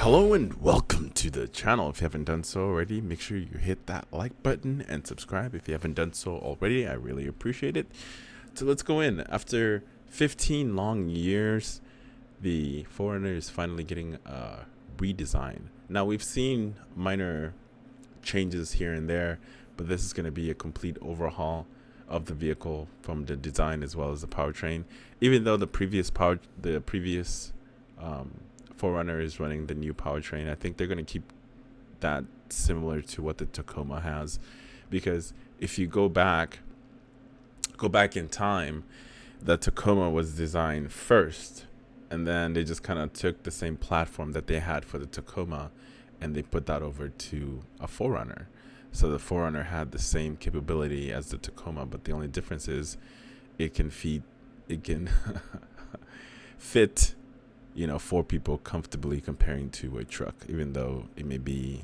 Hello and welcome to the channel. If you haven't done so already, make sure you hit that like button and subscribe if you haven't done so already. I really appreciate it. So let's go in. After 15 long years, the 4Runner is finally getting a redesign. Now we've seen minor changes here and there, but this is going to be a complete overhaul of the vehicle from the design as well as the powertrain. Even though the previous 4Runner is running the new powertrain, I think they're going to keep that similar to what the Tacoma has, because if you go back in time, the Tacoma was designed first, and then they just kind of took the same platform that they had for the Tacoma and they put that over to a 4Runner. So the 4Runner had the same capability as the Tacoma, but the only difference is it can fit 4 people comfortably, comparing to a truck, even though it may be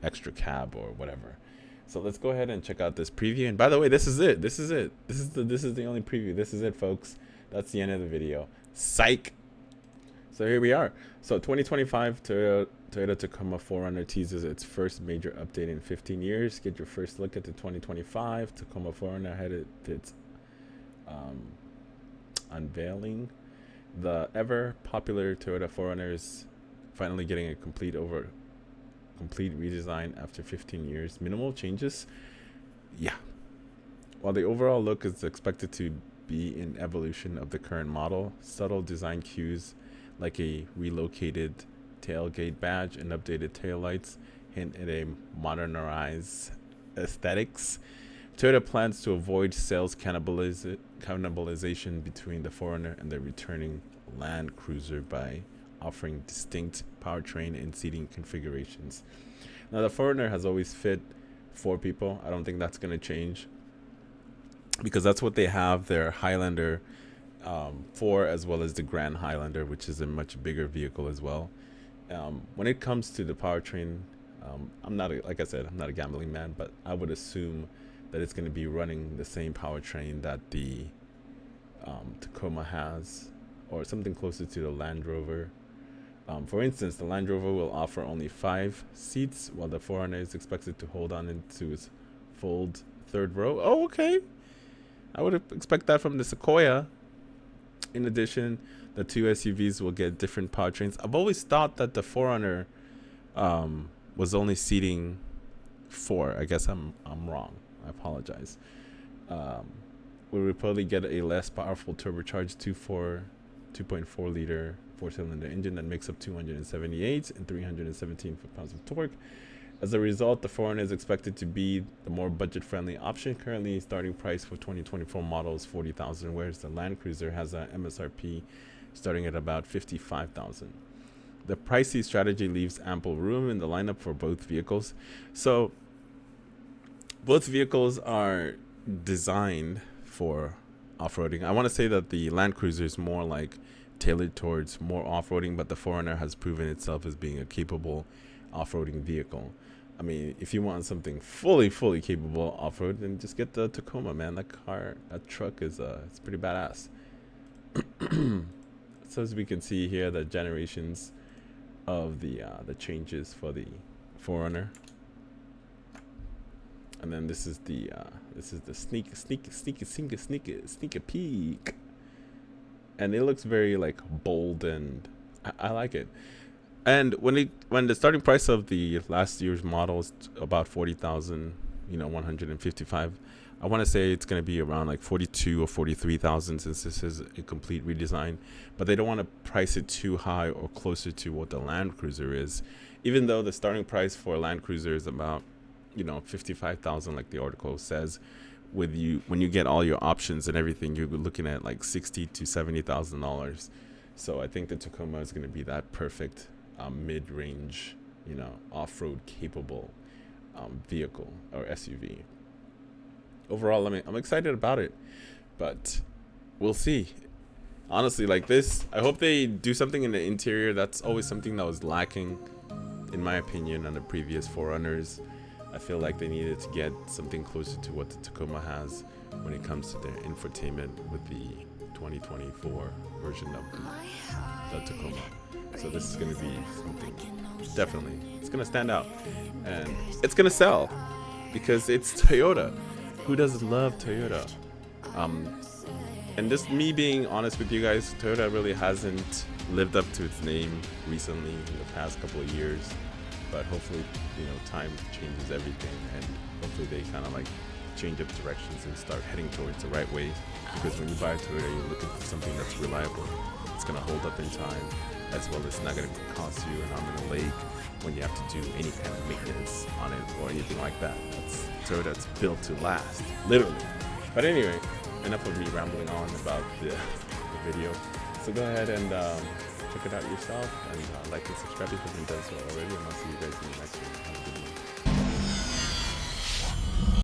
extra cab or whatever. So let's go ahead and check out this preview. And by the way, this is it. This is the only preview. This is it, folks. That's the end of the video. Psych. So here we are. So 2025 Toyota Tacoma 4Runner teases its first major update in 15 years. Get your first look at the 2025 Tacoma 4Runner ahead of its unveiling. The ever popular Toyota 4Runner is finally getting a complete redesign after 15 years. Minimal changes. Yeah. While the overall look is expected to be an evolution of the current model, subtle design cues like a relocated tailgate badge and updated taillights hint at a modernized aesthetics. Toyota plans to avoid sales cannibalization between the 4Runner and the returning Land Cruiser by offering distinct powertrain and seating configurations. Now, the 4Runner has always fit 4 people. I don't think that's going to change, because that's what they have their Highlander for, as well as the Grand Highlander, which is a much bigger vehicle as well. When it comes to the powertrain, like I said, I'm not a gambling man, but I would assume that it's going to be running the same powertrain that the Tacoma has, or something closer to the Land Rover. For instance, the Land Rover will offer only 5 seats, while the 4Runner is expected to hold on into its fold third row. Oh, okay. I would expect that from the Sequoia. In addition, the 2 SUVs will get different powertrains. I've always thought that the 4Runner was only seating 4. I guess I'm wrong. I apologize. We'll reportedly get a less powerful turbocharged 2.4 liter 4-cylinder engine that makes up 278 and 317 foot-pounds of torque. As a result, the 4Runner is expected to be the more budget-friendly option. Currently, starting price for 2024 model is $40,000, whereas the Land Cruiser has an MSRP starting at about $55,000. The pricey strategy leaves ample room in the lineup for both vehicles. So both vehicles are designed for off-roading. I want to say that the Land Cruiser is more like tailored towards more off-roading, but the 4Runner has proven itself as being a capable off-roading vehicle. I mean, if you want something fully capable off-road, then just get the Tacoma, man. That truck is it's pretty badass. So as we can see here, the generations of the changes for the 4Runner. And then this is the sneak peek, and it looks very like bold, and I like it. And when the starting price of the last year's model is about 40,000, 155, I want to say it's going to be around like 42 or 43,000, since this is a complete redesign. But they don't want to price it too high or closer to what the Land Cruiser is, even though the starting price for a Land Cruiser is about 55,000, like the article says. When you get all your options and everything, you're looking at like $60,000 to $70,000. So I think the Tacoma is going to be that perfect mid-range, off-road capable vehicle or SUV. Overall, I'm excited about it, but we'll see. Honestly, like this, I hope they do something in the interior. That's always something that was lacking, in my opinion, on the previous 4Runners. I feel like they needed to get something closer to what the Tacoma has when it comes to their infotainment with the 2024 version of the Tacoma. So this is going to be something, definitely, it's going to stand out. And it's going to sell because it's Toyota. Who doesn't love Toyota? And just me being honest with you guys, Toyota really hasn't lived up to its name recently in the past couple of years. But hopefully, time changes everything, and hopefully they kind of like change up directions and start heading towards the right way. Because when you buy a Toyota, you're looking for something that's reliable. It's gonna hold up in time, as well as not gonna cost you an arm and a leg when you have to do any kind of maintenance on it or anything like that. Toyota's built to last, literally. But anyway, enough of me rambling on about the video. So go ahead and check it out yourself, and like and subscribe if you haven't done so already, and I'll see you guys in the next one. Have a good